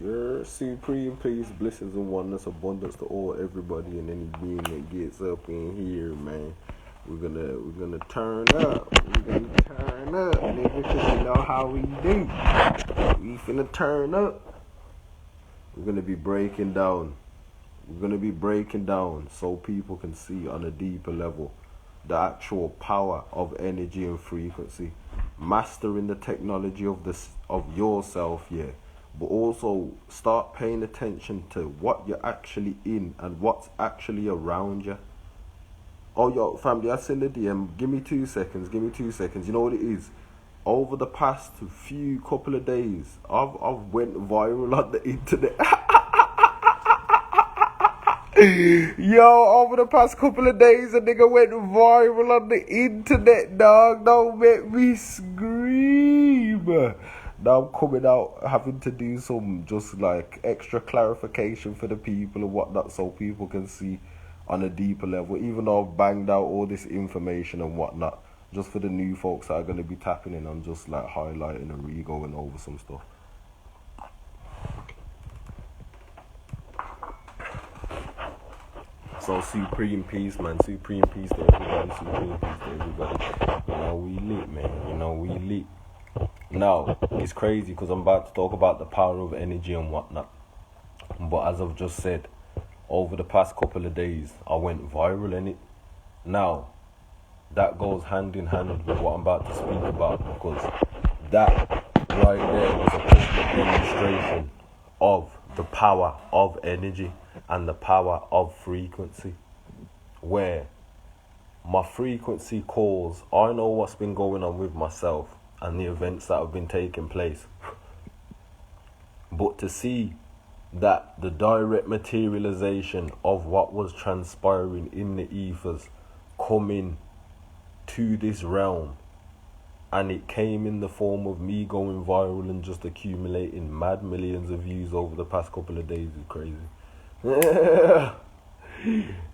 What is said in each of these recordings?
Your supreme peace, blessings and oneness, abundance to all, everybody, and any being that gets up in here, man. We're gonna turn up. We're gonna turn up, nigga, cause you know how we do. We finna turn up. We're gonna be breaking down. We're gonna be breaking down so people can see on a deeper level the actual power of energy and frequency, mastering the technology of yourself, yeah. But also start paying attention to what you're actually in and what's actually around you. Oh, yo, family, I send a DM. Give me 2 seconds. Give me 2 seconds. You know what it is? Over the past few couple of days, I've went viral on the internet. Yo, over the past couple of days, a nigga went viral on the internet, dog. Don't make me scream. Now I'm coming out having to do some just like extra clarification for the people and whatnot so people can see on a deeper level, even though I've banged out all this information and whatnot, just for the new folks that are going to be tapping in. I'm just like highlighting and re-going over some stuff. So supreme peace, man. Supreme peace to everybody. Supreme peace to everybody. You know we lit, man. You know we lit. Now, it's crazy because I'm about to talk about the power of energy and whatnot. But as I've just said, over the past couple of days, I went viral in it. Now, that goes hand in hand with what I'm about to speak about, because that right there was a perfect demonstration of the power of energy and the power of frequency, where my frequency calls, I know what's been going on with myself and the events that have been taking place, but to see that the direct materialization of what was transpiring in the ethers coming to this realm, and it came in the form of me going viral and just accumulating mad millions of views over the past couple of days is crazy. That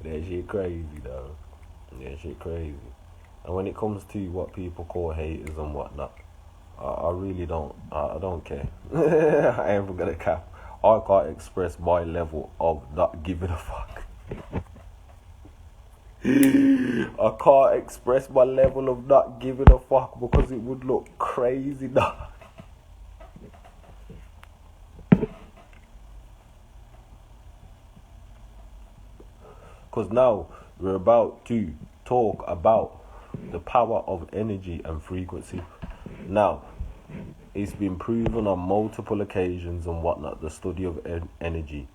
shit crazy, though. That shit crazy. And when it comes to what people call haters and whatnot, I really don't. I don't care. I ain't gonna cap. I can't express my level of not giving a fuck. I can't express my level of not giving a fuck because it would look crazy, dog. Because now we're about to talk about the power of energy and frequency. Now, it's been proven on multiple occasions and whatnot, the study of energy.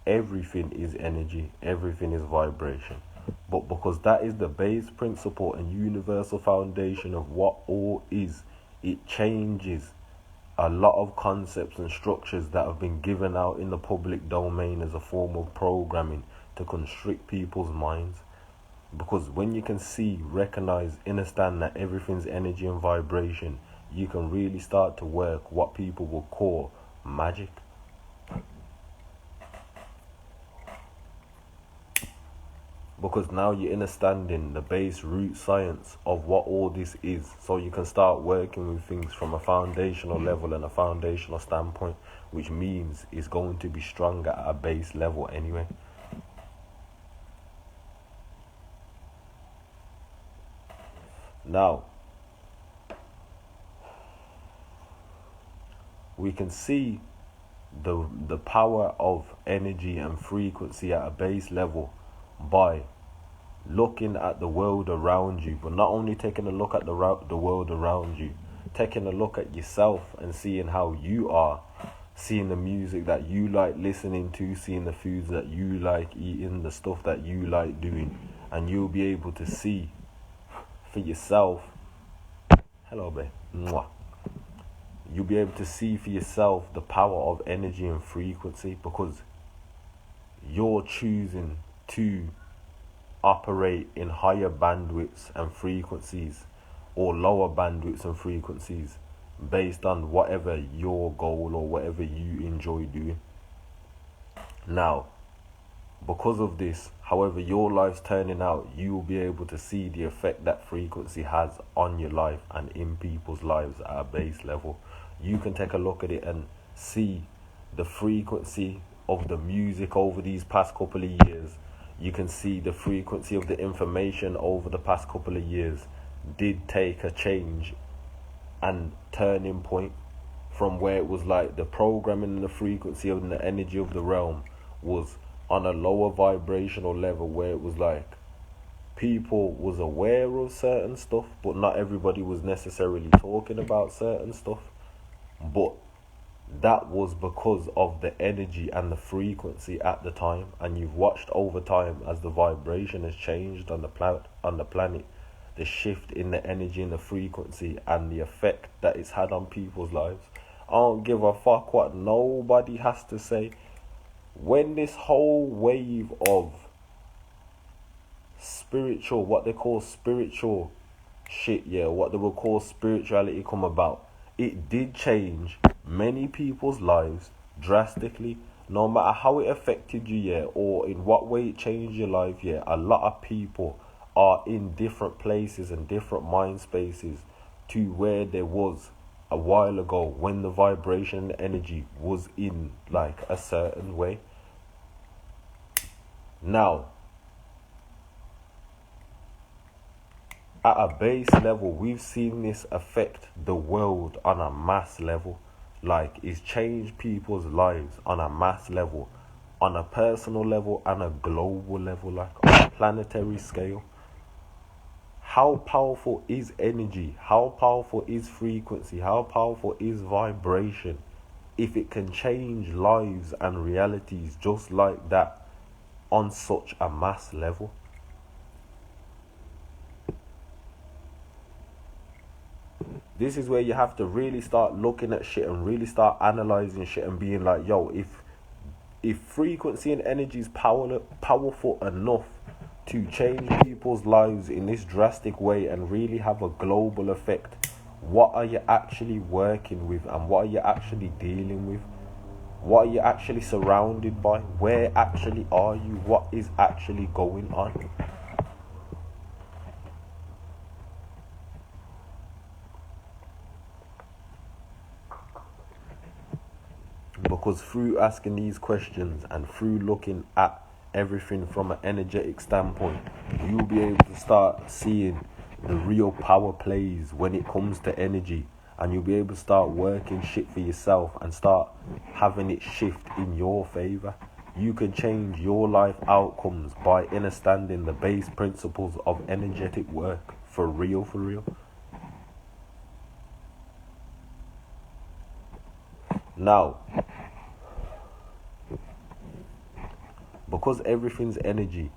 Everything is energy, everything is vibration. But because that is the base principle and universal foundation of what all is, it changes a lot of concepts and structures that have been given out in the public domain as a form of programming to constrict people's minds. Because when you can see, recognize, understand that everything's energy and vibration, you can really start to work what people will call magic. Because now you're understanding the base root science of what all this is, so you can start working with things from a foundational level and a foundational standpoint, which means it's going to be stronger at a base level anyway. Now, we can see the power of energy and frequency at a base level by looking at the world around you, but not only taking a look at the world around you, taking a look at yourself and seeing how you are, seeing the music that you like listening to, seeing the foods that you like eating, the stuff that you like doing, and you'll be able to see for yourself. Hello, babe. Mwah. You'll be able to see for yourself the power of energy and frequency, because you're choosing to operate in higher bandwidths and frequencies or lower bandwidths and frequencies based on whatever your goal or whatever you enjoy doing. Now, because of this, however your life's turning out, you will be able to see the effect that frequency has on your life and in people's lives at a base level. You can take a look at it and see the frequency of the music over these past couple of years, you can see the frequency of the information over the past couple of years did take a change and turning point from where it was like the programming and the frequency of the energy of the realm was on a lower vibrational level, where it was like people was aware of certain stuff, but not everybody was necessarily talking about certain stuff. But that was because of the energy and the frequency at the time. And you've watched over time as the vibration has changed on the planet, the shift in the energy and the frequency and the effect that it's had on people's lives. I don't give a fuck what nobody has to say. When this whole wave of spiritual, what they call spiritual shit, what they will call spirituality come about, it did change many people's lives drastically. No matter how it affected you, or in what way it changed your life, a lot of people are in different places and different mind spaces to where there was a while ago when the vibration and energy was in like a certain way. Now, at a base level, we've seen this affect the world on a mass level. Like, it's changed people's lives on a mass level, on a personal level and a global level, like on a planetary scale. How powerful is energy? How powerful is frequency? How powerful is vibration if it can change lives and realities just like that on such a mass level? This is where you have to really start looking at shit and really start analyzing shit and being like, yo, if frequency and energy is powerful enough to change people's lives in this drastic way and really have a global effect, what are you actually working with and what are you actually dealing with? What are you actually surrounded by? Where actually are you? What is actually going on? Because through asking these questions and through looking at everything from an energetic standpoint, you'll be able to start seeing the real power plays when it comes to energy, and you'll be able to start working shit for yourself and start having it shift in your favor. You can change your life outcomes by understanding the base principles of energetic work. For real, for real. Now, because everything's energy,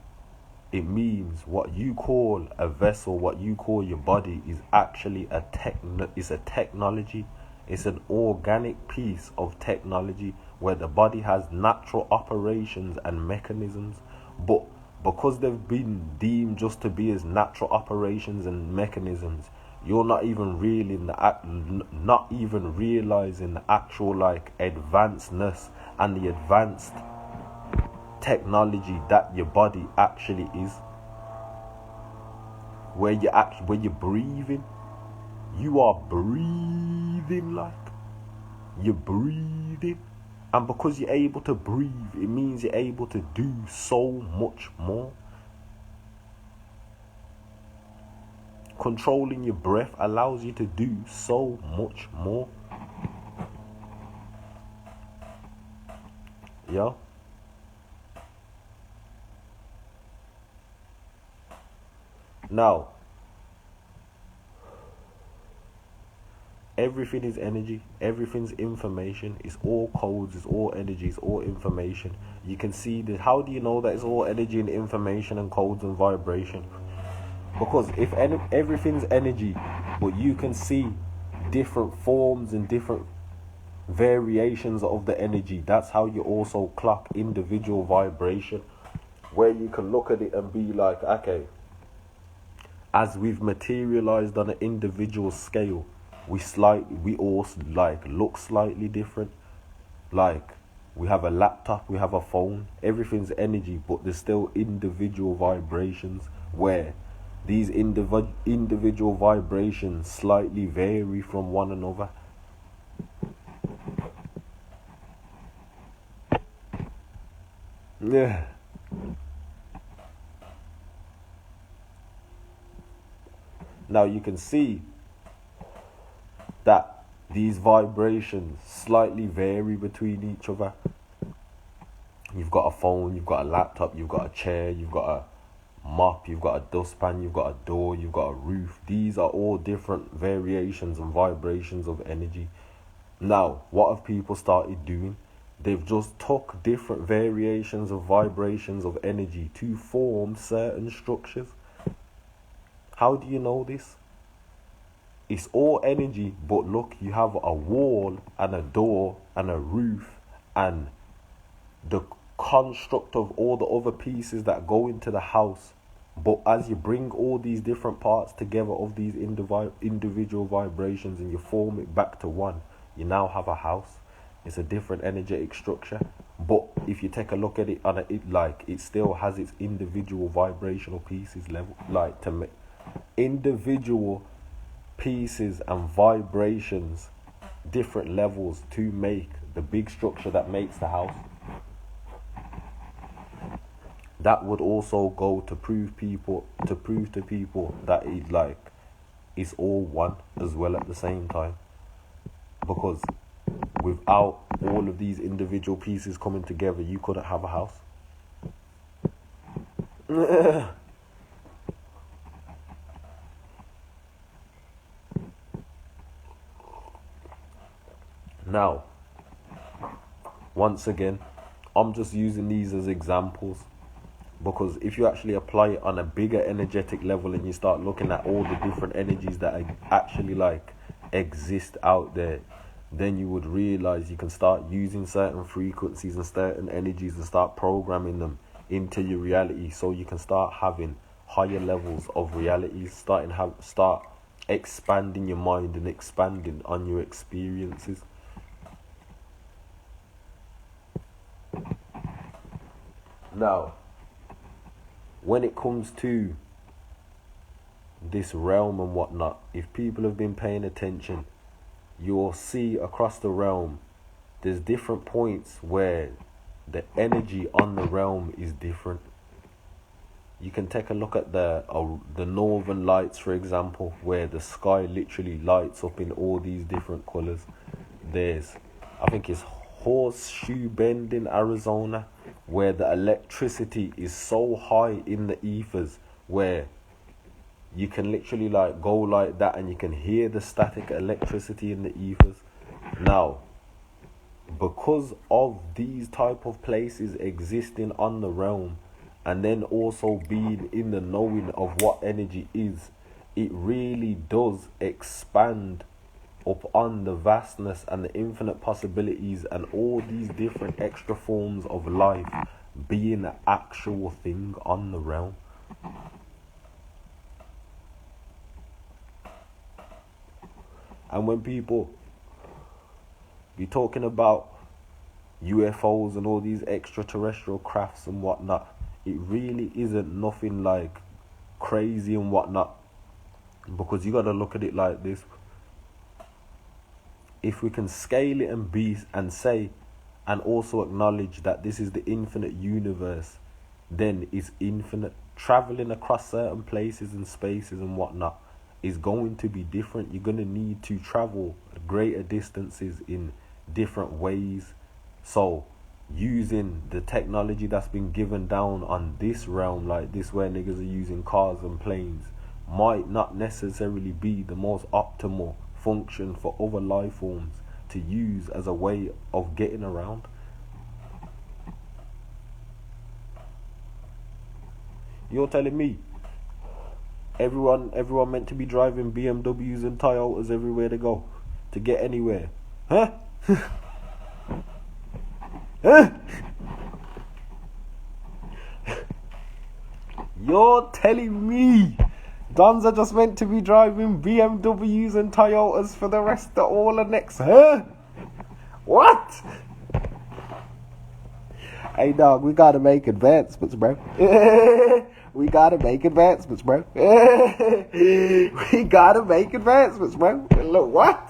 it means what you call a vessel, what you call your body, is actually a technology. It's an organic piece of technology where the body has natural operations and mechanisms. But because they've been deemed just to be as natural operations and mechanisms, you're not even realizing the actual like advancedness and the advanced technology that your body actually is. When you're breathing, you are breathing like you're breathing, and because you're able to breathe, it means you're able to do so much more. Controlling your breath allows you to do so much more. Yeah. Now, everything is energy, everything's information, it's all codes, it's all energy, it's all information. You can see that. How do you know that it's all energy and information and codes and vibration? Because if everything's energy, but you can see different forms and different variations of the energy, that's how you also clock individual vibration, where you can look at it and be like, okay, as we've materialized on an individual scale, we all like look slightly different. Like, we have a laptop, we have a phone, everything's energy, but there's still individual vibrations where these individual vibrations slightly vary from one another. Yeah. Now you can see that these vibrations slightly vary between each other. You've got a phone, you've got a laptop, you've got a chair, you've got a mop, you've got a dustpan, you've got a door, you've got a roof. These are all different variations and vibrations of energy. Now, what have people started doing? They've just took different variations of vibrations of energy to form certain structures. How do you know this? It's all energy, but look, you have a wall and a door and a roof and the construct of all the other pieces that go into the house. But as you bring all these different parts together of these individual vibrations and you form it back to one, you now have a house. It's a different energetic structure. But if you take a look at it it still has its individual vibrational pieces level, individual pieces and vibrations, different levels to make the big structure that makes the house. That would also go to prove to people that it's all one as well at the same time. Because without all of these individual pieces coming together, you couldn't have a house. Now, once again, I'm just using these as examples, because if you actually apply it on a bigger energetic level and you start looking at all the different energies that actually exist out there, then you would realize you can start using certain frequencies and certain energies and start programming them into your reality, so you can start having higher levels of reality, start expanding your mind and expanding on your experiences. Now, when it comes to this realm and whatnot, if people have been paying attention, you'll see across the realm there's different points where the energy on the realm is different. You can take a look at the northern lights, for example, where the sky literally lights up in all these different colors. I think it's Horseshoe Bend in Arizona, where the electricity is so high in the ethers where you can literally go like that and you can hear the static electricity in the ethers. Now, because of these type of places existing on the realm, and then also being in the knowing of what energy is, it really does expand upon the vastness and the infinite possibilities and all these different extra forms of life being an actual thing on the realm. And when people be talking about UFOs and all these extraterrestrial crafts and whatnot, it really isn't nothing crazy and whatnot, because you got to look at it like this. If we can scale it and say and also acknowledge that this is the infinite universe, then it's infinite. Traveling across certain places and spaces and whatnot is going to be different. You're going to need to travel greater distances in different ways. So using the technology that's been given down on this realm, like this, where niggas are using cars and planes, might not necessarily be the most optimal function for other life forms to use as a way of getting around. You're telling me everyone meant to be driving BMWs and Toyotas everywhere they go to get anywhere? Huh? Huh? You're telling me Dons are just meant to be driving BMWs and Toyotas for the rest of all the next, huh? What? Hey dog, we gotta make advancements, bro. We gotta make advancements, bro. We gotta make advancements, bro. Look, what?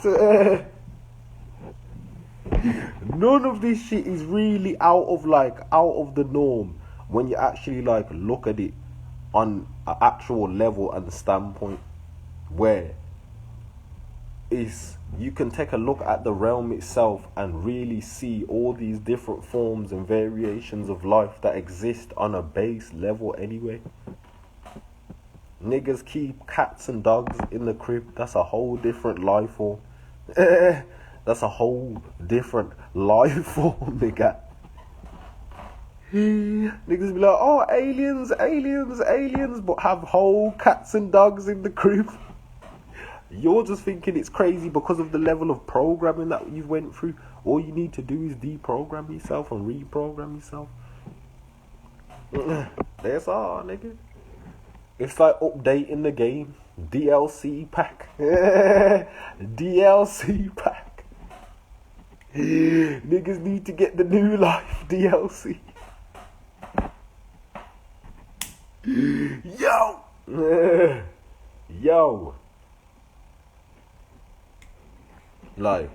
None of this shit is really out of the norm when you actually like look at it on an actual level and standpoint where you can take a look at the realm itself and really see all these different forms and variations of life that exist on a base level anyway. Niggas keep cats and dogs in the crib. That's a whole different life form. That's a whole different life form, nigga. Niggas be like, oh, aliens, but have whole cats and dogs in the crib. You're just thinking it's crazy because of the level of programming that you went through. All you need to do is deprogram yourself and reprogram yourself. That's all, nigga. It's like updating the game. DLC pack. DLC pack. Niggas need to get the new life DLC. Yo. Like,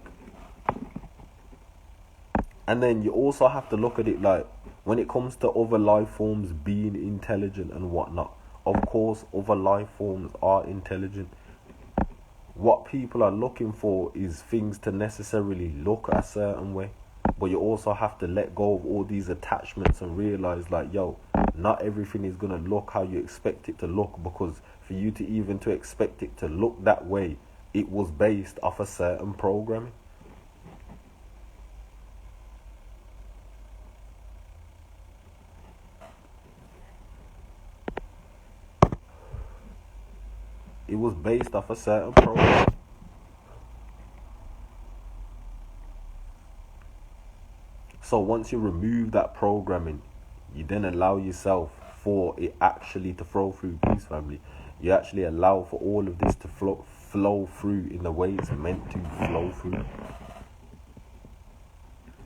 and then you also have to look at it like, when it comes to other life forms being intelligent and whatnot, of course other life forms are intelligent. What people are looking for is things to necessarily look a certain way, but you also have to let go of all these attachments and realize like, yo, not everything is gonna look how you expect it to look, because for you to even to expect it to look that way, it was based off a certain programming. It was based off a certain program. So once you remove that programming, you then allow yourself for it actually to flow through peace, family. You actually allow for all of this to flow through in the way it's meant to flow through.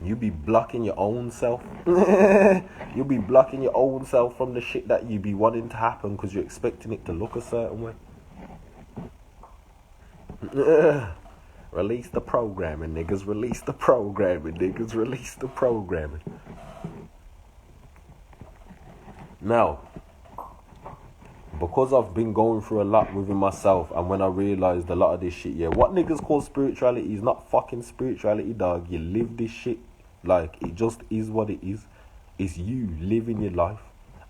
You be blocking your own self. You'll be blocking your own self from the shit that you be wanting to happen because you're expecting it to look a certain way. Release the programming, niggas. Release the programming, niggas. Release the programming. Now, because I've been going through a lot within myself, and when I realized a lot of this shit, what niggas call spirituality is not fucking spirituality, dog. You live this shit. Like, it just is what it is. It's you living your life.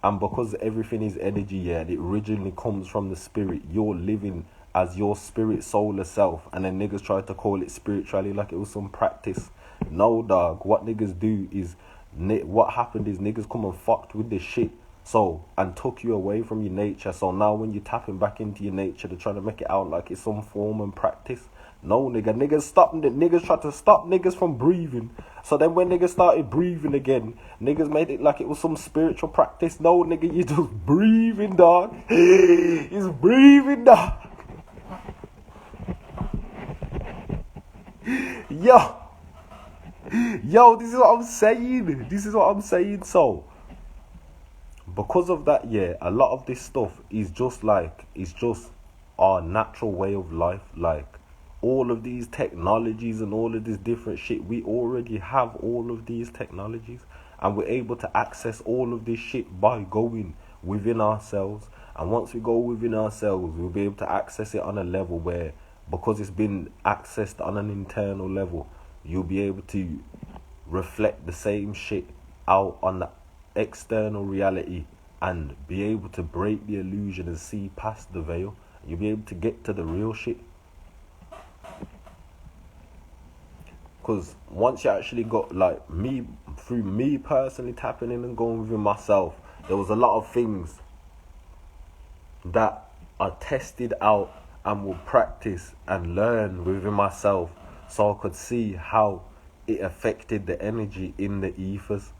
And because everything is energy, and it originally comes from the spirit, you're living as your spirit solar self, and then niggas try to call it spirituality like it was some practice. No, dog. What niggas do is, what happened is niggas come and fucked with this shit, and took you away from your nature. So now when you're tapping back into your nature, they're trying to make it out like it's some form and practice. No, niggas tried to stop niggas from breathing. So then when niggas started breathing again, niggas made it like it was some spiritual practice. No, nigga, you just breathing, dog. It's breathing, dog. Yo, this is what I'm saying. So, because of that, a lot of this stuff is just our natural way of life. Like, all of these technologies and all of this different shit, we already have all of these technologies, and we're able to access all of this shit by going within ourselves. And once we go within ourselves, we'll be able to access it on a level where, because it's been accessed on an internal level, you'll be able to reflect the same shit out on the external reality and be able to break the illusion and see past the veil. You'll be able to get to the real shit. Because once you actually got, like, through me personally tapping in and going within myself, there was a lot of things that I tested out and will practice and learn within myself, so I could see how it affected the energy in the ethers.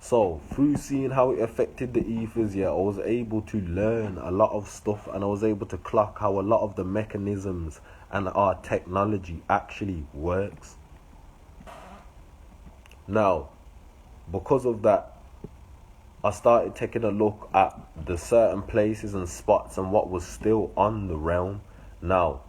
So through seeing how it affected the ethers, I was able to learn a lot of stuff, and I was able to clock how a lot of the mechanisms and our technology actually works. Now, because of that, I started taking a look at the certain places and spots and what was still on the realm. Now,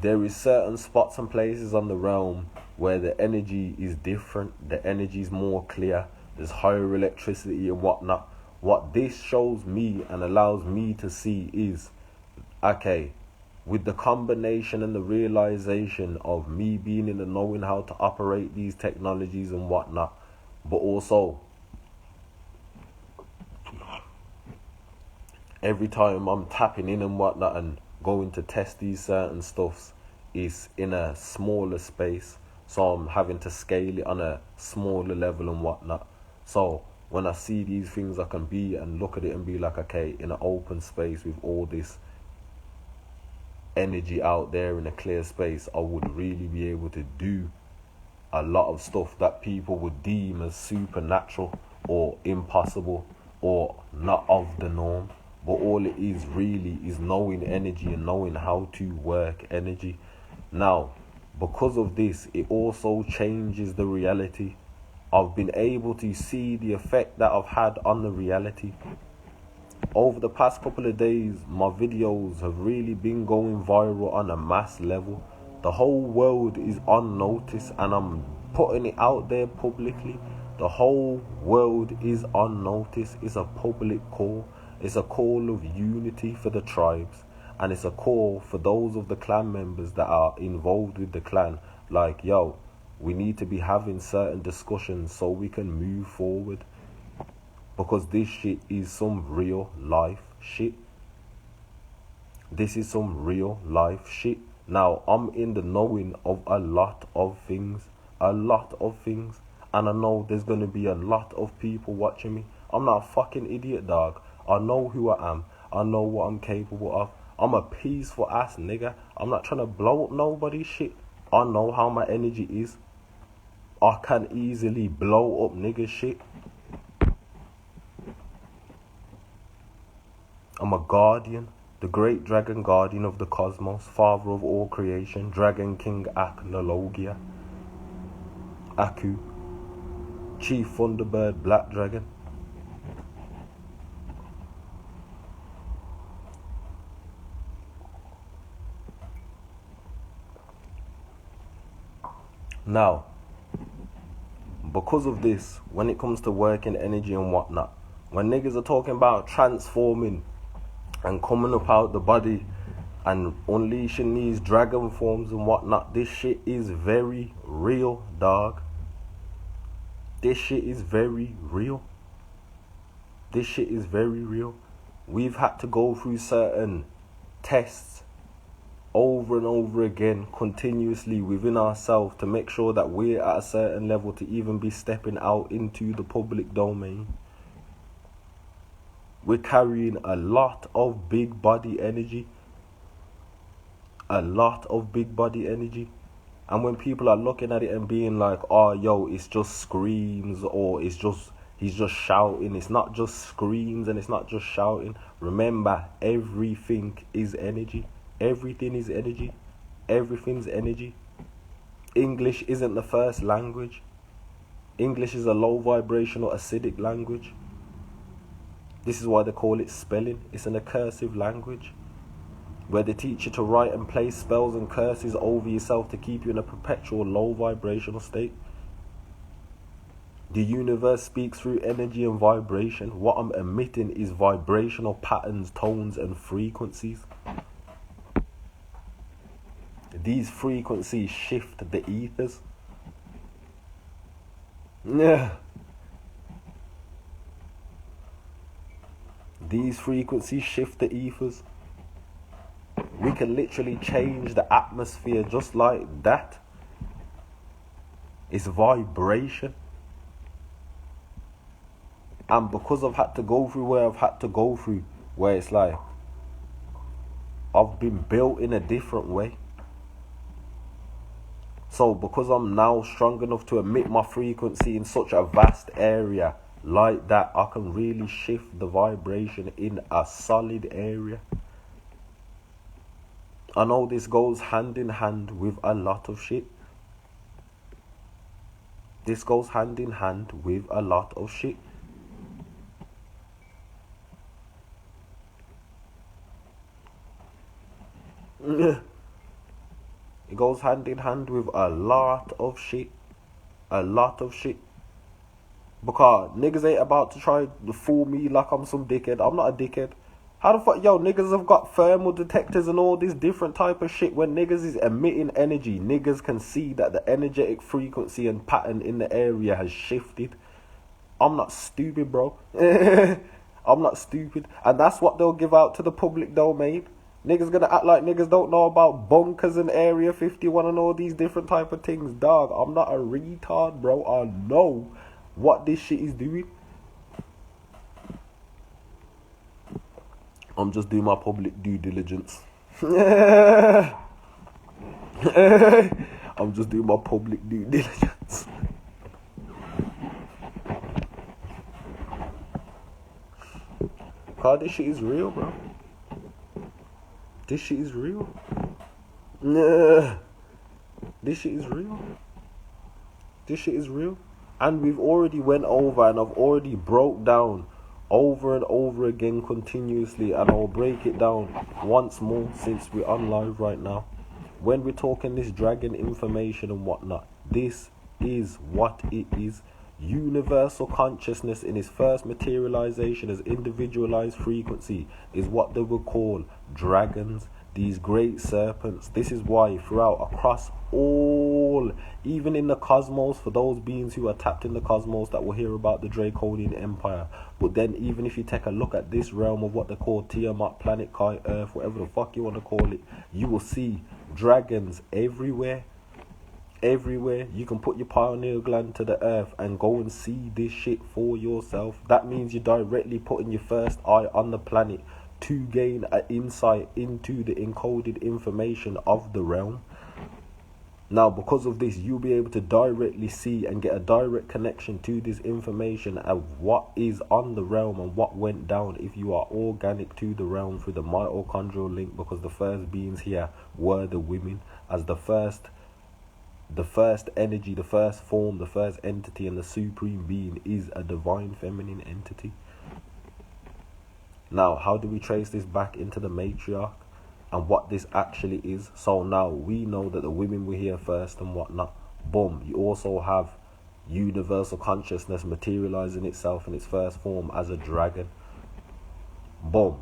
there is certain spots and places on the realm where the energy is different, the energy is more clear, there's higher electricity and whatnot. What this shows me and allows me to see is, okay, with the combination and the realization of me being in the knowing how to operate these technologies and whatnot, but also every time I'm tapping in and whatnot and going to test these certain stuffs is in a smaller space, so I'm having to scale it on a smaller level and whatnot. So when I see these things, I can be and look at it and be like, okay, in an open space with all this energy out there in a clear space, I would really be able to do a lot of stuff that people would deem as supernatural or impossible or not of the norm. But all it is really is knowing energy and knowing how to work energy. Now, because of this, it also changes the reality. I've been able to see the effect that I've had on the reality. Over the past couple of days, my videos have really been going viral on a mass level. The whole world is on notice and I'm putting it out there publicly. The whole world is on notice. It's a public call. It's a call of unity for the tribes. And it's a call for those of the clan members that are involved with the clan. Like, yo, we need to be having certain discussions so we can move forward. Because this shit is some real life shit. This is some real life shit. Now, I'm in the knowing of a lot of things. A lot of things. And I know there's going to be a lot of people watching me. I'm not a fucking idiot, dog. I know who I am. I know what I'm capable of. I'm a peaceful ass nigga. I'm not trying to blow up nobody's shit. I know how my energy is. I can easily blow up niggas' shit. I'm a guardian, the great dragon guardian of the cosmos, father of all creation, Dragon King Acnologia, Aku, Chief Thunderbird Black Dragon. Now, because of this, when it comes to working energy and whatnot, when niggas are talking about transforming and coming up out the body and unleashing these dragon forms and whatnot, this shit is very real, dog. This shit is very real. This shit is very real. We've had to go through certain tests over and over again, continuously within ourselves, to make sure that we're at a certain level to even be stepping out into the public domain. We're carrying a lot of big body energy. A lot of big body energy. And when people are looking at it and being like, oh, yo, it's just screams, or it's just, he's just shouting. It's not just screams and it's not just shouting. Remember, everything is energy. Everything is energy. Everything's energy. English isn't the first language. English is a low vibrational acidic language. This is why they call it spelling. It's an accursive language where they teach you to write and place spells and curses over yourself to keep you in a perpetual low vibrational state. The universe speaks through energy and vibration. What I'm emitting is vibrational patterns, tones and frequencies. These frequencies shift the ethers. Yeah. These frequencies shift the ethers. We can literally change the atmosphere just like that. It's vibration. And because I've had to go through where I've had to go through, where it's like I've been built in a different way. So because I'm now strong enough to emit my frequency in such a vast area like that, I can really shift the vibration in a solid area. I know this goes hand in hand with a lot of shit. This goes hand in hand with a lot of shit. It goes hand in hand with a lot of shit. A lot of shit. Because niggas ain't about to try to fool me like I'm some dickhead. I'm not a dickhead. How the fuck, yo, niggas have got thermal detectors and all this different type of shit. When niggas is emitting energy, niggas can see that the energetic frequency and pattern in the area has shifted. I'm not stupid, bro. I'm not stupid. And that's what they'll give out to the public domain. Niggas gonna act like niggas don't know about bunkers and Area 51 and all these different type of things. Dog, I'm not a retard, bro. I know what this shit is doing. I'm just doing my public due diligence. I'm just doing my public due diligence. God, this shit is real, bro. This shit is real. This shit is real. This shit is real. And we've already went over and I've already broke down over and over again continuously, and I'll break it down once more since we're on live right now. When we're talking this dragon information and whatnot, this is what it is. Universal consciousness in its first materialization as individualized frequency is what they would call dragons, these great serpents. This is why throughout, across all, even in the cosmos, for those beings who are tapped in the cosmos that will hear about the Draconian Empire, but then even if you take a look at this realm of what they call Tiamat, Planet Kai, Earth, whatever the fuck you want to call it, you will see dragons everywhere. Everywhere. You can put your pineal gland to the earth and go and see this shit for yourself. That means you're directly putting your first eye on the planet to gain an insight into the encoded information of the realm. Now, because of this, you'll be able to directly see and get a direct connection to this information of what is on the realm and what went down if you are organic to the realm through the mitochondrial link, because the first beings here were the women as the first energy, the first form, the first entity, and the supreme being is a divine feminine entity. Now, how do we trace this back into the matriarch and what this actually is? So now we know that the women were here first and whatnot. Boom. You also have universal consciousness materializing itself in its first form as a dragon. Boom.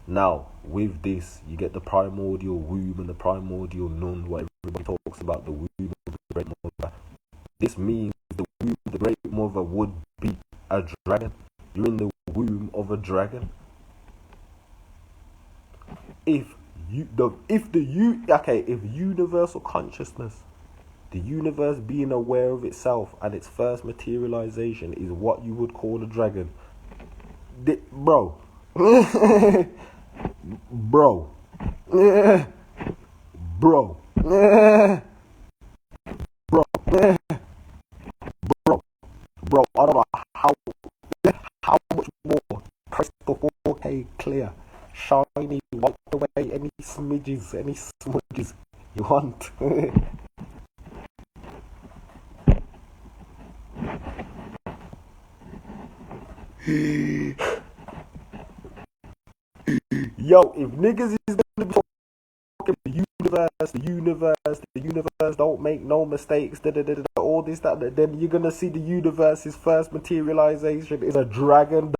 Now, with this, you get the primordial womb and the primordial nun, what everybody talks about, the womb of the great mother. This means the womb of the great mother would be a dragon. You're in the womb of a dragon. If universal consciousness, the universe being aware of itself and its first materialization is what you would call a dragon, bro. Bro. Bro. Bro, I don't know how much more crystal 4K clear, shiny, wipe away any smudges you want. Yo, if niggas is gonna be talking the universe don't make no mistakes, all this, that, then you're gonna see the universe's first materialization is a dragon.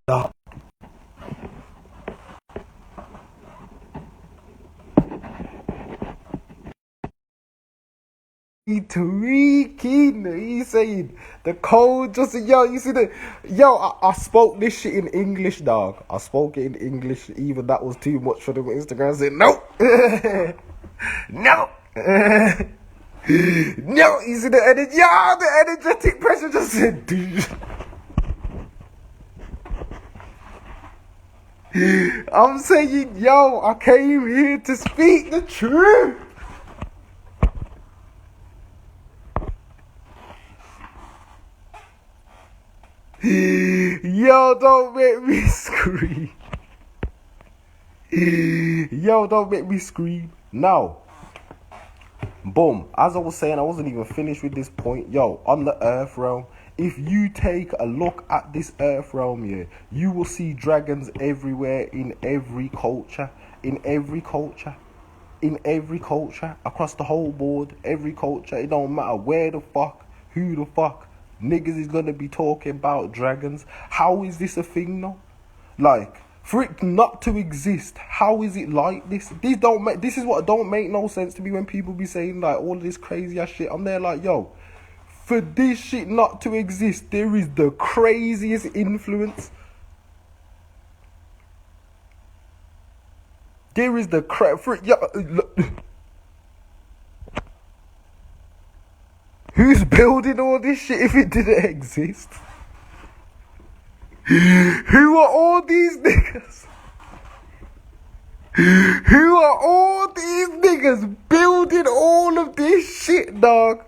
Tweaking, he's saying the code just, yo, you see the, yo, I spoke this shit in English, dog. I spoke it in English, even that was too much for them on Instagram. I said no. No. No, you see the energy, yeah, the energetic pressure just said, dude. I'm saying, yo, I came here to speak the truth. Yo, don't make me scream. Yo, don't make me scream. Now, boom. As I was saying, I wasn't even finished with this point. Yo, on the earth realm, if you take a look at this earth realm here, you will see dragons everywhere in every culture. In every culture. in every culture, across the whole board, every culture, it don't matter where the fuck, who the fuck, niggas is gonna be talking about dragons. How is this a thing now? Like, for it not to exist, how is it like this? This is what don't make no sense to me when people be saying like all of this crazy ass shit. I'm there like, yo, for this shit not to exist, there is the craziest influence. There is the who's building all this shit if it didn't exist? Who are all these niggas? Who are all these niggas building all of this shit, dog?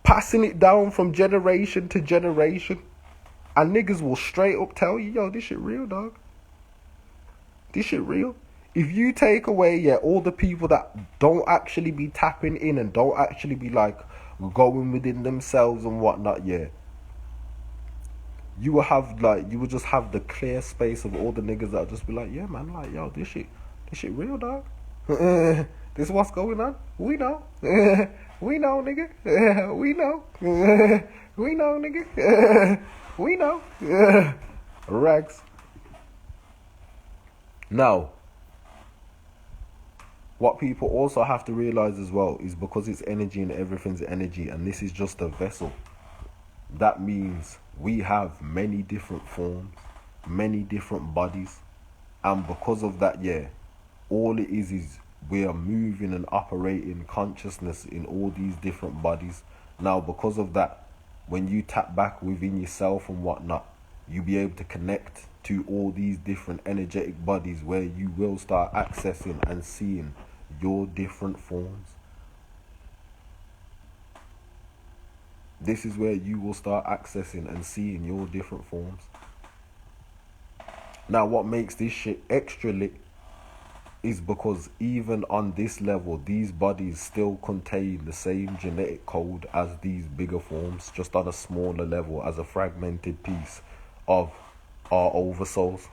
Passing it down from generation to generation. And niggas will straight up tell you, yo, this shit real, dog. This shit real. If you take away, all the people that don't actually be tapping in and don't actually be like going within themselves and whatnot, you will just have the clear space of all the niggas that'll just be like, yeah, man, like, yo, this shit real, dog. This is what's going on. We know. We know, nigga. We know. We know, nigga. We know. Rags. Now, what people also have to realize as well is because it's energy and everything's energy, and this is just a vessel, that means we have many different forms, many different bodies, and because of that, all it is we are moving and operating consciousness in all these different bodies. Now, because of that, when you tap back within yourself and whatnot, you'll be able to connect to all these different energetic bodies where you will start accessing and seeing your different forms. This is where you will start accessing and seeing your different forms. Now, what makes this shit extra lit is because even on this level, these bodies still contain the same genetic code as these bigger forms, just on a smaller level, as a fragmented piece of our oversouls.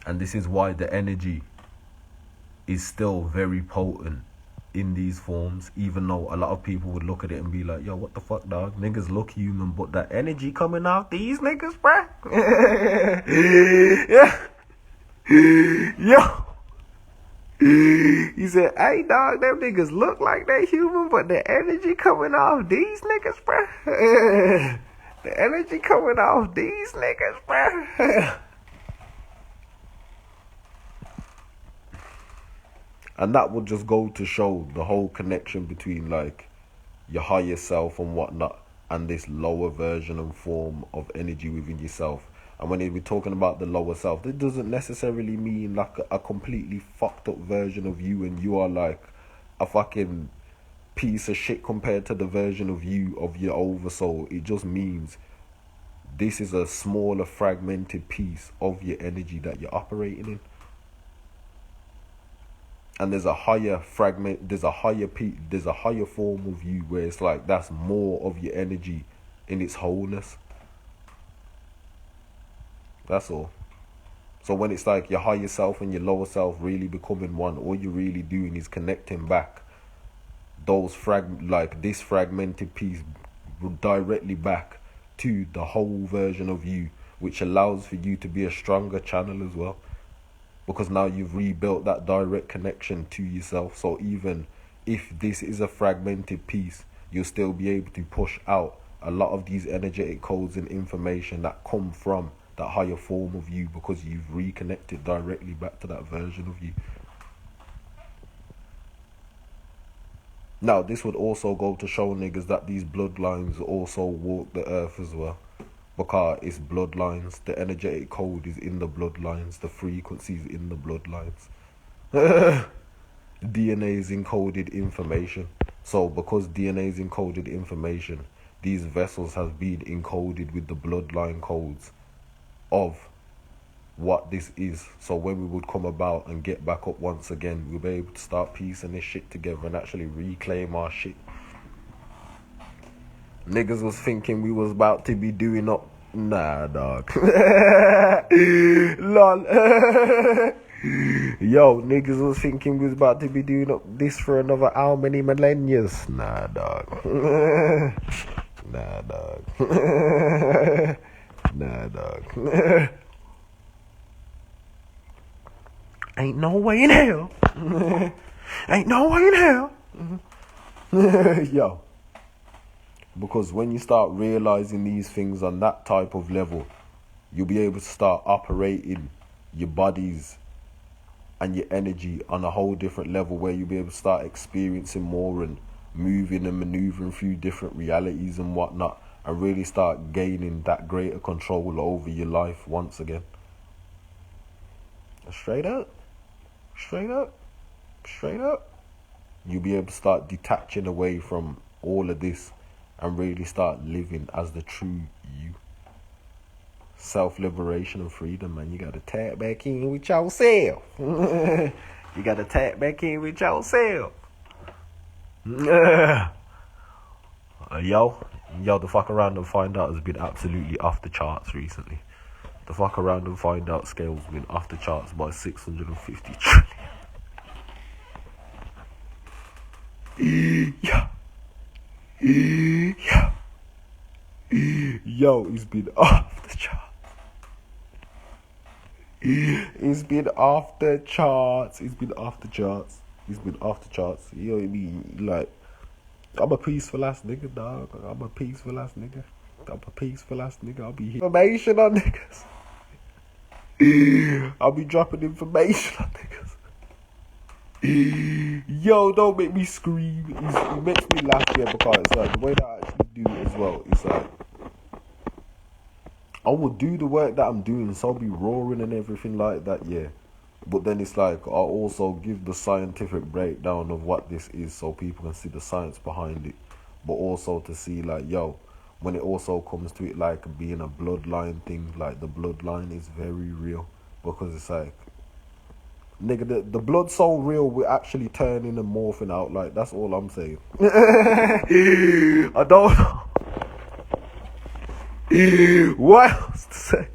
And this is why the energy is still very potent in these forms, even though a lot of people would look at it and be like, yo, what the fuck, dog? Niggas look human, but that energy coming off these niggas, bruh. Yo. He said, hey, dog, them niggas look like they human, but the energy coming off these niggas, bruh. The energy coming off these niggas, bruh. And that will just go to show the whole connection between like your higher self and whatnot and this lower version and form of energy within yourself. And when we're talking about the lower self, it doesn't necessarily mean like a completely fucked up version of you and you are like a fucking piece of shit compared to the version of you of your oversoul. It just means this is a smaller fragmented piece of your energy that you're operating in. And there's a higher fragment, there's a higher form of you where it's like that's more of your energy in its wholeness. That's all. So when it's like your higher self and your lower self really becoming one, all you're really doing is connecting back those this fragmented piece directly back to the whole version of you, which allows for you to be a stronger channel as well. Because now you've rebuilt that direct connection to yourself. So even if this is a fragmented piece, you'll still be able to push out a lot of these energetic codes and information that come from that higher form of you because you've reconnected directly back to that version of you. Now, this would also go to show niggas that these bloodlines also walk the earth as well. Because it's bloodlines, the energetic code is in the bloodlines, the frequency is in the bloodlines. DNA is encoded information. So because DNA is encoded information, these vessels have been encoded with the bloodline codes of what this is. So when we would come about and get back up once again, we'll be able to start piecing this shit together and actually reclaim our shit. Niggas was thinking we was about to be doing up Nah, dog. Lol. Yo, niggas was thinking we was about to be doing this for another how many millennia? Nah, dog. Nah, dog. Nah, dog. Ain't no way in hell. Ain't no way in hell. Yo. Because when you start realizing these things on that type of level, you'll be able to start operating your bodies and your energy on a whole different level, where you'll be able to start experiencing more and moving and maneuvering through different realities and whatnot, and really start gaining that greater control over your life once again. Straight up. You'll be able to start detaching away from all of this and really start living as the true you. Self-liberation and freedom, man. You gotta tap back in with yourself. You gotta tap back in with yourself. Yo, the fuck around and find out has been absolutely off the charts recently. The fuck around and find out scale's been off the charts by 650 trillion. Yo, it's been off the charts. It's been off the charts. You know what I mean? Like, I'm a peaceful ass nigga, dog. I'll be here. Information on niggas. I'll be dropping information on niggas. Yo, don't make me scream. It makes me laugh, yeah, because it's like the way that I actually do it as well. It's like I will do the work that I'm doing, so I'll be roaring and everything like that, yeah. But then it's like I'll also give the scientific breakdown of what this is, so people can see the science behind it. But also to see, like, yo, when it also comes to it, like being a bloodline thing, like the bloodline is very real, because it's like, nigga, the blood's so real, we're actually turning and morphing out. Like, that's all I'm saying. I don't know what else to say.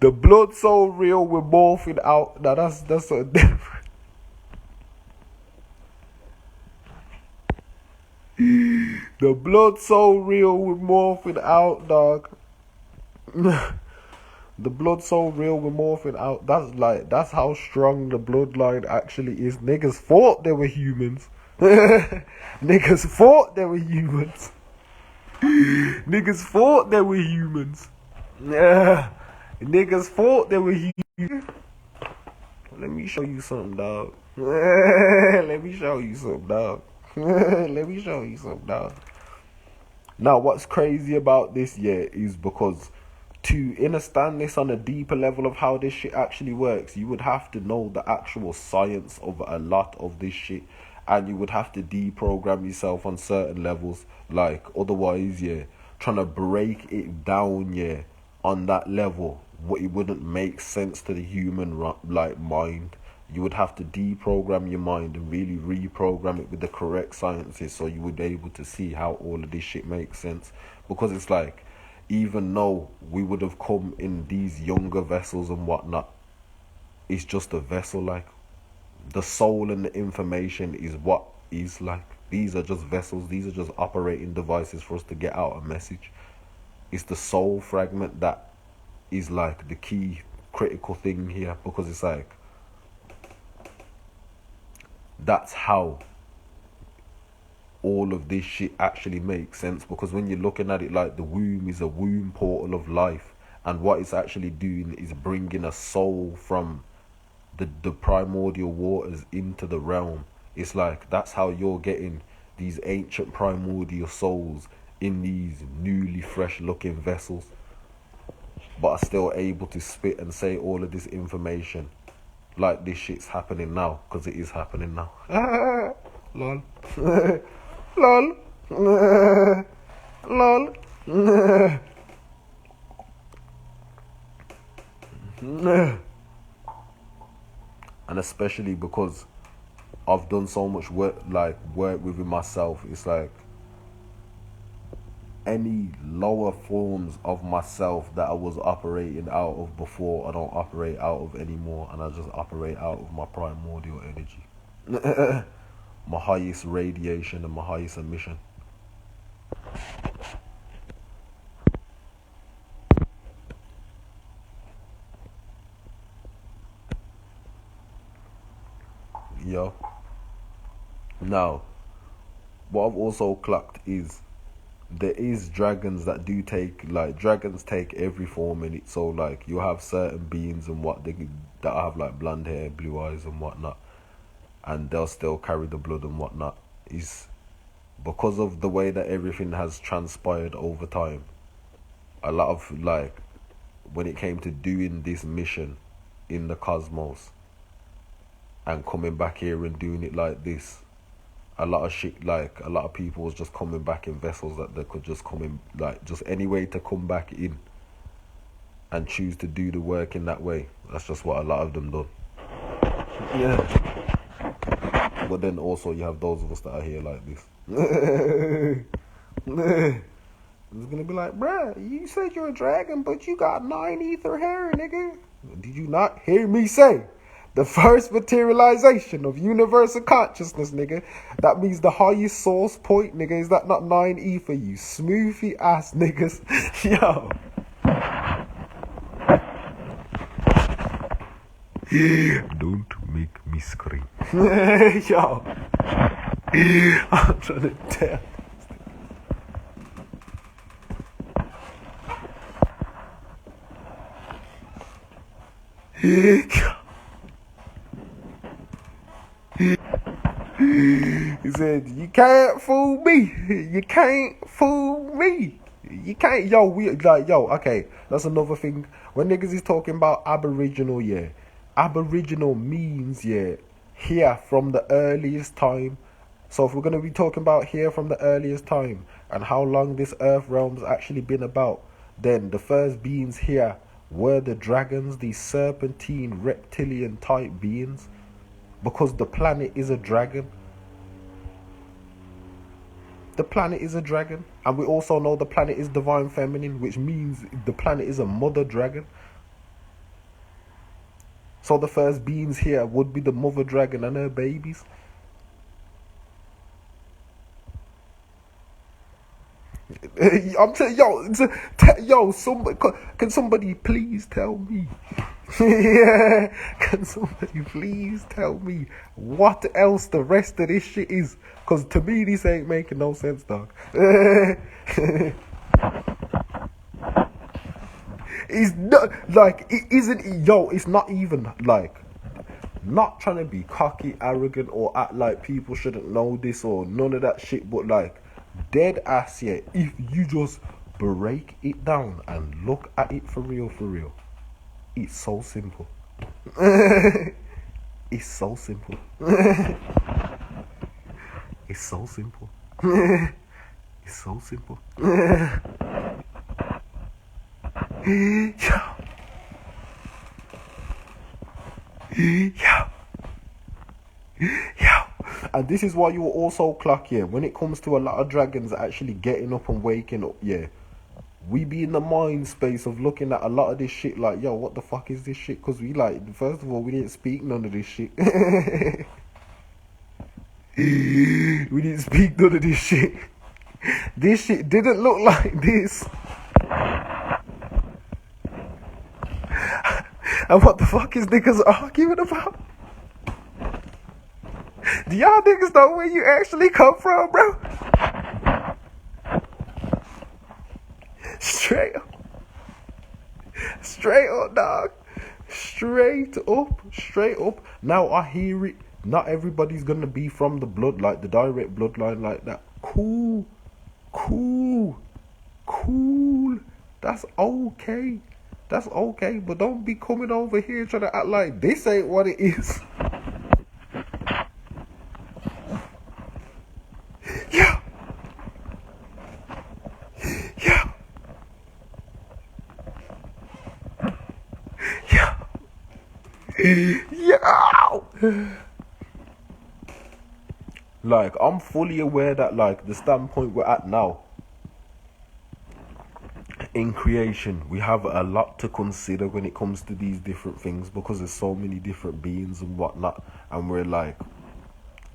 The blood's so real, we're morphing out. Now that's so different. The blood's so real, we're morphing out, dog. The blood's so real, we're morphing out. That's how strong the bloodline actually is. Niggas thought they were humans. Niggas thought they were humans. Niggas thought they were humans. Let me show you something, dog. Let me show you something, dog. Now, what's crazy about this, yeah, is because to understand this on a deeper level of how this shit actually works, you would have to know the actual science of a lot of this shit, and you would have to deprogram yourself on certain levels. Like, otherwise, yeah, trying to break it down, yeah, on that level, it wouldn't make sense to the human mind. You would have to deprogram your mind and really reprogram it with the correct sciences, so you would be able to see how all of this shit makes sense. Because it's like, even though we would have come in these younger vessels and whatnot, it's just a vessel. Like, the soul and the information is what is, like, these are just vessels. These are just operating devices for us to get out a message. It's the soul fragment that is like the key critical thing here, because it's like, that's how all of this shit actually makes sense. Because when you're looking at it, like, the womb is a womb portal of life, and what it's actually doing is bringing a soul from the primordial waters into the realm. It's like, that's how you're getting these ancient primordial souls in these newly fresh looking vessels, but are still able to spit and say all of this information like this shit's happening now, because it is happening now. Lol. Lol. Lol. And especially because I've done so much work within myself. It's like any lower forms of myself that I was operating out of before, I don't operate out of anymore, and I just operate out of my primordial energy. My highest radiation and my highest emission. Yo. Now, what I've also clocked is there is dragons that do dragons take every form in it. So like you have certain beings and that have like blonde hair, blue eyes and whatnot, and they'll still carry the blood and whatnot. Is because of the way that everything has transpired over time. A lot of when it came to doing this mission in the cosmos and coming back here and doing it like this, a lot of shit, a lot of people was just coming back in vessels that they could just come in, just any way to come back in and choose to do the work in that way. That's just what a lot of them done. Yeah. But then also you have those of us that are here like this. It's gonna be like, bruh, you said you're a dragon, but you got 9 ether hair, nigga. Did you not hear me say? The first materialization of universal consciousness, nigga. That means the highest source point, nigga. Is that not 9 ether, you smoothie ass niggas? Yo. Don't make me scream. Yo. I'm trying to tell. He said, you can't fool me. You can't fool me. You can't. Okay, that's another thing. When niggas is talking about aboriginal, yeah. Aboriginal means, yeah, here from the earliest time. So if we're going to be talking about here from the earliest time and how long this earth realm's actually been about, then the first beings here were the dragons, these serpentine reptilian type beings, because the planet is a dragon. The planet is a dragon, and we also know the planet is divine feminine, which means the planet is a mother dragon. So the first beings here would be the mother dragon and her babies. I'm telling somebody, can somebody please tell me? Yeah, can somebody please tell me what else the rest of this shit is? Because to me, this ain't making no sense, dog. It's not it isn't. It's not even not trying to be cocky, arrogant, or act like people shouldn't know this or none of that shit, but dead ass, yeah, if you just break it down and look at it for real, it's so simple. It's so simple. It's so simple. It's so simple. Yo. And this is why you will also clock here. When it comes to a lot of dragons actually getting up and waking up, yeah, we be in the mind space of looking at a lot of this shit yo, what the fuck is this shit? Because we first of all, we didn't speak none of this shit. We didn't speak none of this shit. This shit didn't look like this. And what the fuck is niggas arguing about? Do y'all niggas know where you actually come from, bro? Straight up, dog. Straight up. Now I hear it. Not everybody's gonna be from the blood, the direct bloodline like that. Cool. That's okay. But don't be coming over here trying to act like this ain't what it is. Yeah. Yo. Like, I'm fully aware that, like, the standpoint we're at now in creation, we have a lot to consider when it comes to these different things, because there's so many different beings and whatnot, and we're like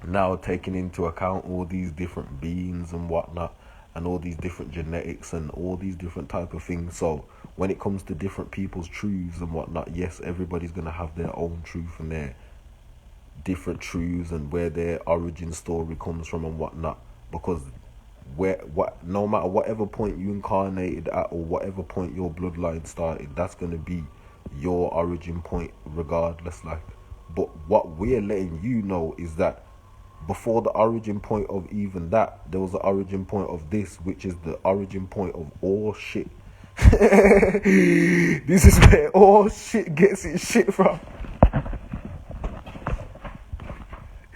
now taking into account all these different beings and whatnot, and all these different genetics and all these different type of things. So when it comes to different people's truths and whatnot, yes, everybody's gonna have their own truth and their different truths and where their origin story comes from and whatnot, because no matter whatever point you incarnated at or whatever point your bloodline started, that's going to be your origin point regardless. Like, but what we're letting you know is that before the origin point of even that, there was the origin point of this, which is the origin point of all shit. This is where all shit gets its shit from.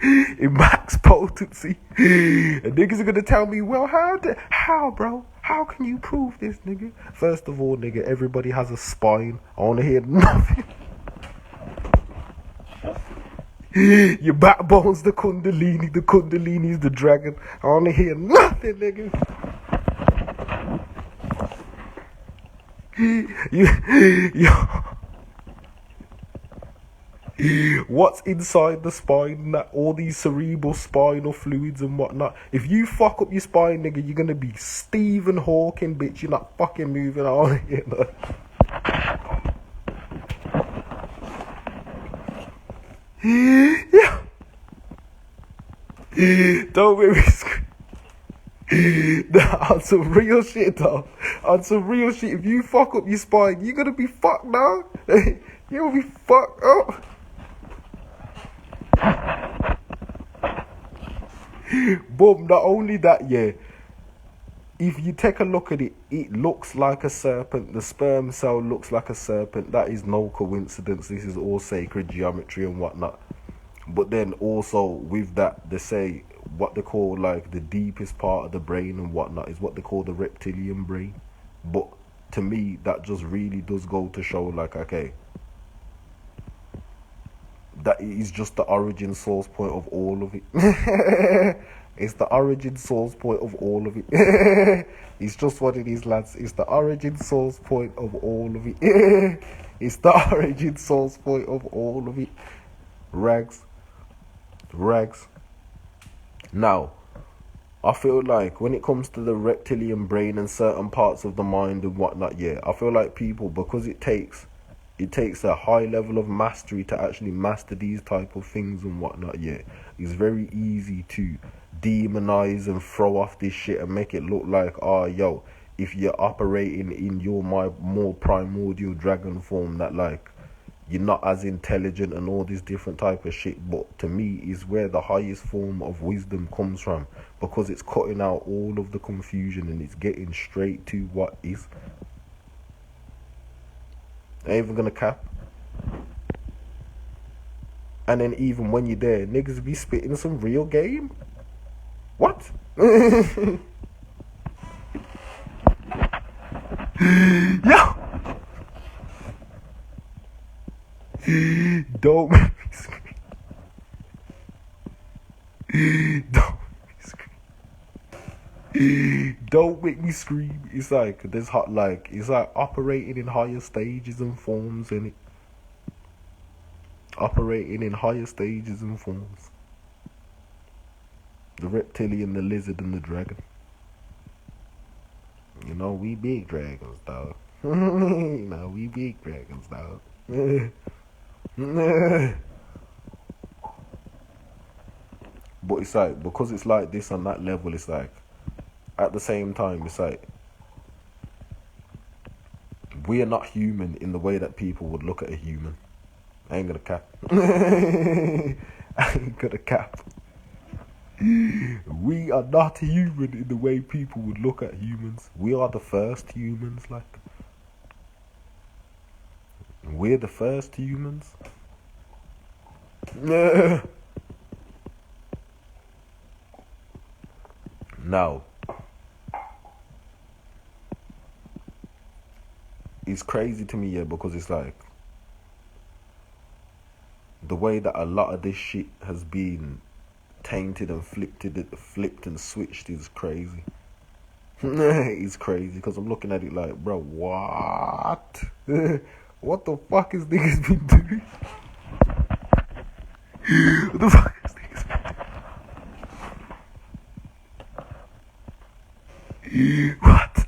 In max potency. And niggas are gonna tell me, well, how, bro? How can you prove this, nigga? First of all, nigga, everybody has a spine. I wanna hear nothing. Your backbone's the kundalini's the dragon. I wanna hear nothing, nigga. What's inside the spine, that all these cerebral spinal fluids and whatnot. If you fuck up your spine, nigga, you're gonna be Stephen Hawking, bitch. You're not fucking moving on, you know. Yeah. Don't make me scream. On some real shit, though. On some real shit, if you fuck up your spine, you're gonna be fucked, now. You're gonna be fucked up. Boom, not only that, yeah, if you take a look at it, it looks like a serpent. The sperm cell looks like a serpent. That is no coincidence. This is all sacred geometry and whatnot. But then also with that, they say what they call like the deepest part of the brain and whatnot is what they call the reptilian brain. But to me, that just really does go to show, like, okay, that is just the origin source point of all of it. It's the origin source point of all of it. It's just what it is, lads. It's the origin source point of all of it. It's the origin source point of all of it. Rags. Now, I feel like when it comes to the reptilian brain and certain parts of the mind and whatnot, yeah, I feel like people, because it takes a high level of mastery to actually master these type of things and whatnot, yeah, it's very easy to demonize and throw off this shit and make it look like, yo, if you're operating in your more primordial dragon form, that like you're not as intelligent and all this different type of shit. But to me, is where the highest form of wisdom comes from, because it's cutting out all of the confusion and it's getting straight to what is. I ain't even gonna cap. And then even when you're there, niggas be spitting some real game. What? Yo! Don't make me scream. Don't make me scream. It's like there's it's like operating in higher stages and forms, and operating in higher stages and forms. The reptilian, the lizard, and the dragon. You know, we big dragons, dog. We big dragons, dog. But it's like, because it's like this on that level, it's like, at the same time, it's like, we are not human in the way that people would look at a human. I ain't gonna cap. I ain't gonna cap. We are not human in the way people would look at humans. We are the first humans, like. We're the first humans. Now, it's crazy to me, yeah, because it's like the way that a lot of this shit has been tainted and flipped and switched is crazy. It's crazy because I'm looking at it like, bro, what? What the fuck is niggas been doing? What the fuck is niggas been doing? What?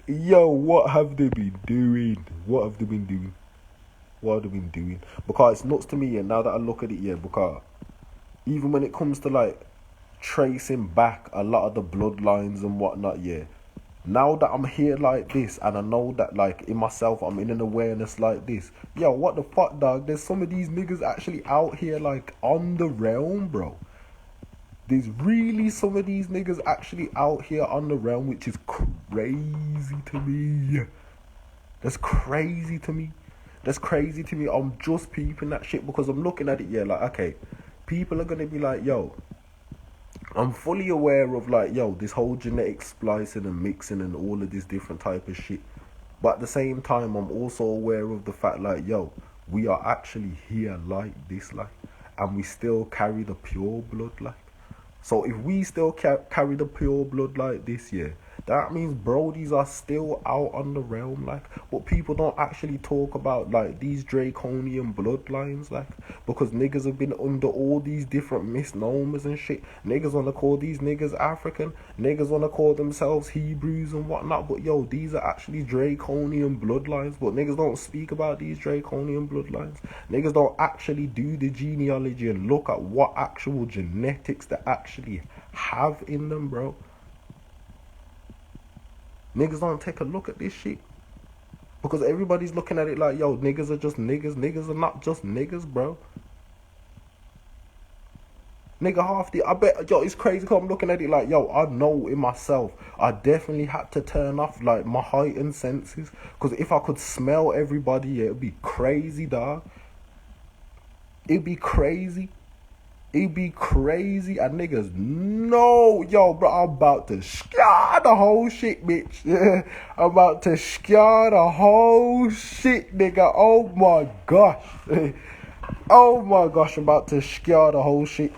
Yo, what have they been doing? What have they been doing? What have they been doing? Because it's nuts to me, and now that I look at it, yeah, because even when it comes to like tracing back a lot of the bloodlines and whatnot, yeah, now that I'm here like this, and I know that like in myself I'm in an awareness like this, yo, what the fuck, dog? There's some of these niggas actually out here like on the realm, bro. There's really some of these niggas actually out here on the realm, which is crazy to me. That's crazy to me. That's crazy to me. I'm just peeping that shit because I'm looking at it, yeah, like, okay, people are gonna be like, yo, I'm fully aware of like, yo, this whole genetic splicing and mixing and all of this different type of shit. But at the same time, I'm also aware of the fact like, yo, we are actually here like this, like, and we still carry the pure blood, like. So if we still carry the pure blood like this, yeah, that means brodies are still out on the realm, like. But people don't actually talk about like these draconian bloodlines, like, because niggas have been under all these different misnomers and shit. Niggas wanna call these niggas African, niggas wanna call themselves Hebrews and whatnot. But yo, these are actually draconian bloodlines. But niggas don't speak about these draconian bloodlines. Niggas don't actually do the genealogy and look at what actual genetics they actually have in them, bro. Niggas don't take a look at this shit. Because everybody's looking at it like, yo, niggas are just niggas. Niggas are not just niggas, bro. Nigga, I bet, yo, it's crazy because I'm looking at it like, yo, I know in myself, I definitely had to turn off, like, my heightened senses. Because if I could smell everybody, yeah, it'd be crazy, dog. It'd be crazy. It'd be crazy, and niggas, no, yo, bro, I'm about to scare the whole shit, bitch. Yeah, I'm about to scare the whole shit, nigga. Oh my gosh. Oh my gosh, I'm about to scare the whole shit.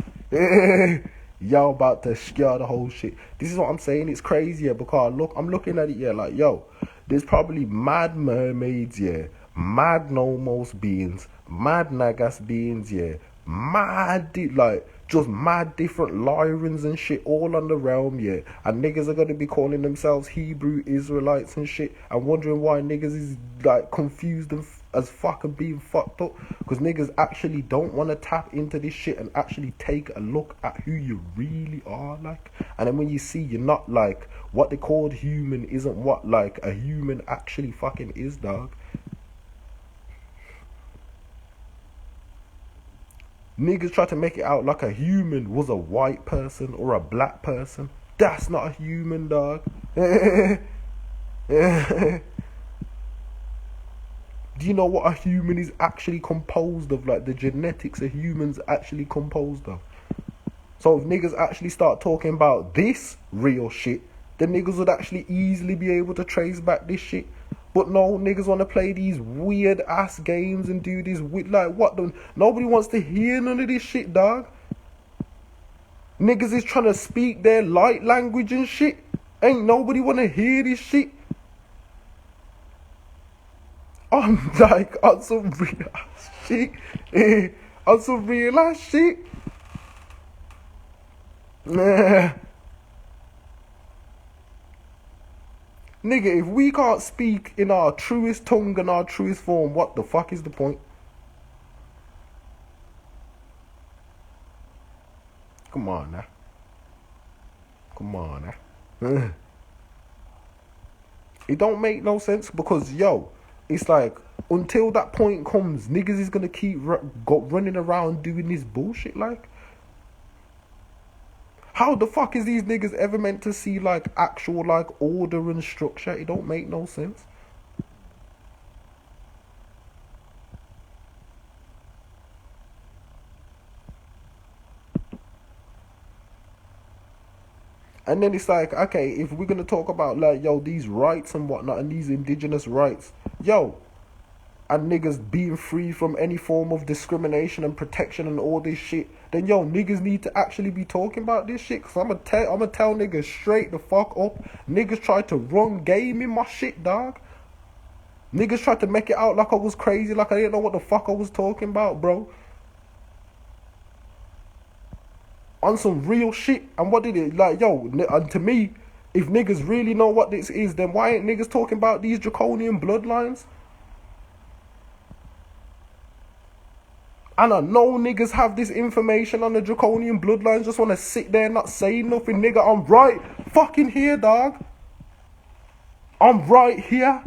Yo, about to scare the whole shit. This is what I'm saying. It's crazy, yeah, because I'm looking at it, yeah, like, yo, there's probably mad mermaids, yeah, mad nomos beings, mad nagas beings, yeah, mad, like, just mad different Lyrans and shit all on the realm, yeah. And niggas are gonna be calling themselves Hebrew Israelites and shit, and wondering why niggas is like confused and as fuck and being fucked up, because niggas actually don't want to tap into this shit and actually take a look at who you really are, like. And then when you see you're not like what they called human isn't what like a human actually fucking is, dog. Niggas try to make it out like a human was a white person or a black person. That's not a human, dog. Do you know what a human is actually composed of? Like the genetics a human's actually composed of. So if niggas actually start talking about this real shit, then niggas would actually easily be able to trace back this shit. But no, niggas want to play these weird ass games and do this like what the nobody wants to hear none of this shit, dog. Niggas is trying to speak their light language and shit. Ain't nobody want to hear this shit. I'm like on some real ass shit. On some real ass shit. Nah. Nigga, if we can't speak in our truest tongue and our truest form, what the fuck is the point? Come on now. Come on now. It don't make no sense because, yo, it's like, until that point comes, niggas is gonna keep running around doing this bullshit, like. How the fuck is these niggas ever meant to see like actual like order and structure? It don't make no sense. And then it's like, okay, if we're gonna talk about like, yo, these rights and whatnot and these indigenous rights, yo, and niggas being free from any form of discrimination and protection and all this shit, then yo, niggas need to actually be talking about this shit. Cause I'ma tell niggas straight the fuck up. Niggas tried to run game in my shit, dog. Niggas tried to make it out like I was crazy, like I didn't know what the fuck I was talking about, bro. On some real shit. And what did it, like, yo, and to me, if niggas really know what this is, then why ain't niggas talking about these draconian bloodlines? And I know niggas have this information on the draconian bloodlines, just want to sit there and not say nothing, nigga. I'm right fucking here, dog. I'm right here.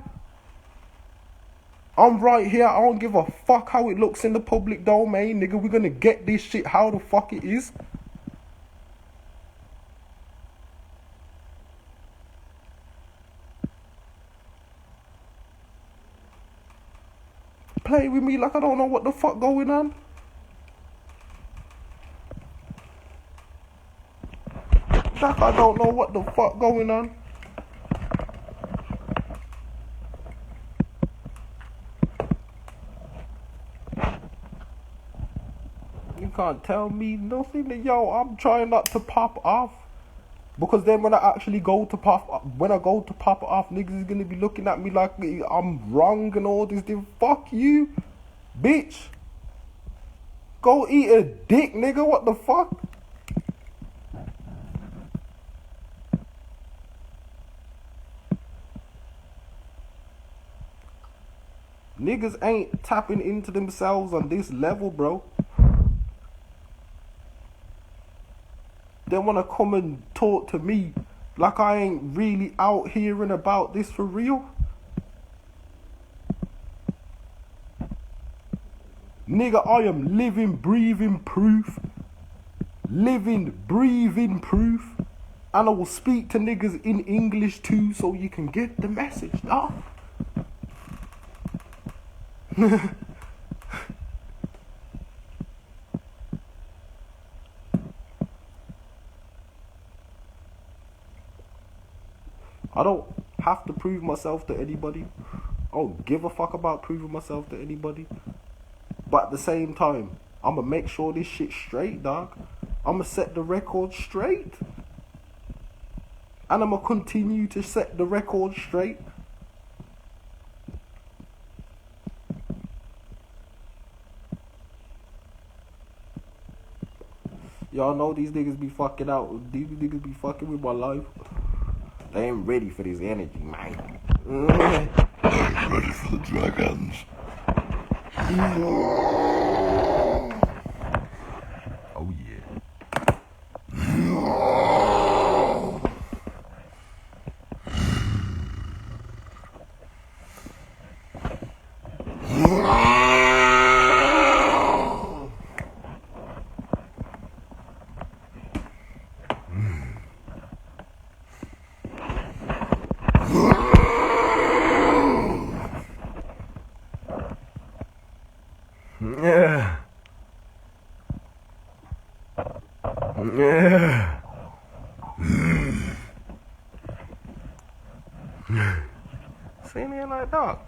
I'm right here. I don't give a fuck how it looks in the public domain, nigga. We're gonna get this shit how the fuck it is. Play with me like I don't know what the fuck going on. Like I don't know what the fuck going on. You can't tell me nothing. Yo, I'm trying not to pop off. Because then when I actually go to pop off, niggas is gonna be looking at me like I'm wrong and all this. Then fuck you, bitch. Go eat a dick, nigga. What the fuck? Niggas ain't tapping into themselves on this level, bro. They wanna come and talk to me like I ain't really out here and about this for real. Nigga, I am living, breathing proof. Living, breathing proof. And I will speak to niggas in English too, so you can get the message, dog. I don't have to prove myself to anybody. I don't give a fuck about proving myself to anybody. But at the same time, I'ma make sure this shit's straight, dog. I'ma set the record straight. And I'ma continue to set the record straight. Y'all know these niggas be fucking out. These niggas be fucking with my life. They ain't ready for this energy, man. They ain't ready for the dragons. Oh yeah. Yeah. Yeah. See me like that.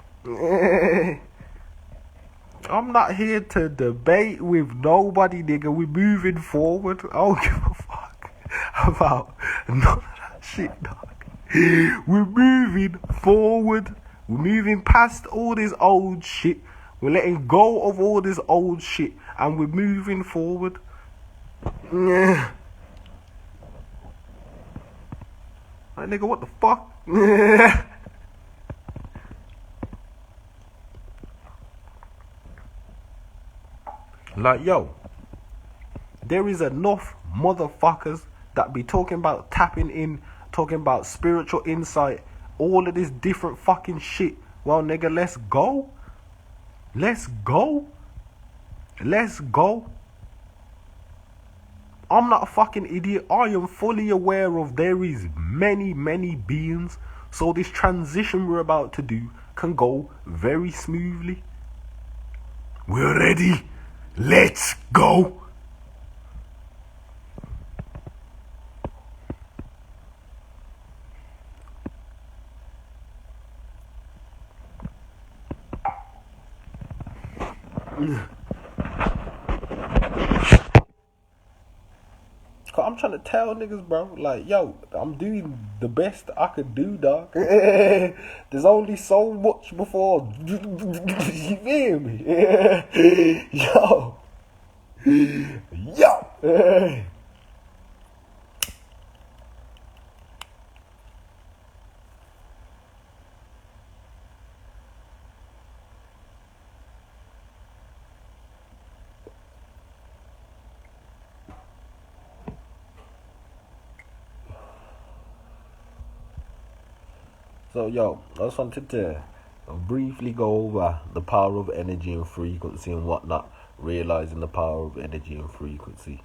I'm not here to debate with nobody, nigga. We moving forward. I don't give a fuck about none of that shit, dog. We're moving forward. We're moving past all this old shit. We're letting go of all this old shit. And we're moving forward. Yeah. Like, nigga, what the fuck? Like, yo, there is enough motherfuckers that be talking about tapping in, talking about spiritual insight, all of this different fucking shit. Well, nigga, let's go. Let's go. Let's go. I'm not a fucking idiot. I am fully aware of there is many, many beings. So this transition we're about to do can go very smoothly. We're ready. Let's go. trying to tell niggas, bro. Like, yo, I'm doing the best I could do, dog. There's only so much before. You feel me? Yo. Yo. So, yo, I just wanted to briefly go over the power of energy and frequency and whatnot, realizing the power of energy and frequency.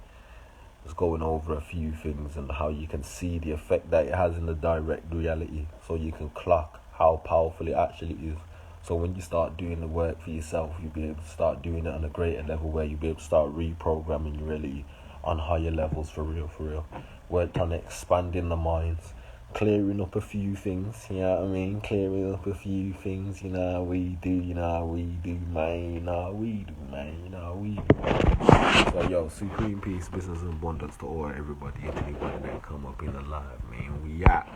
Just going over a few things and how you can see the effect that it has in the direct reality, so you can clock how powerful it actually is. So when you start doing the work for yourself, you'll be able to start doing it on a greater level, where you'll be able to start reprogramming your reality on higher levels, for real. Worked on expanding the minds, clearing up a few things, you know what I mean? Clearing up a few things, you know how we do, man, you know how we do, man. So, yo, supreme peace, business and abundance to all everybody and anybody that come up in the live, man. We out.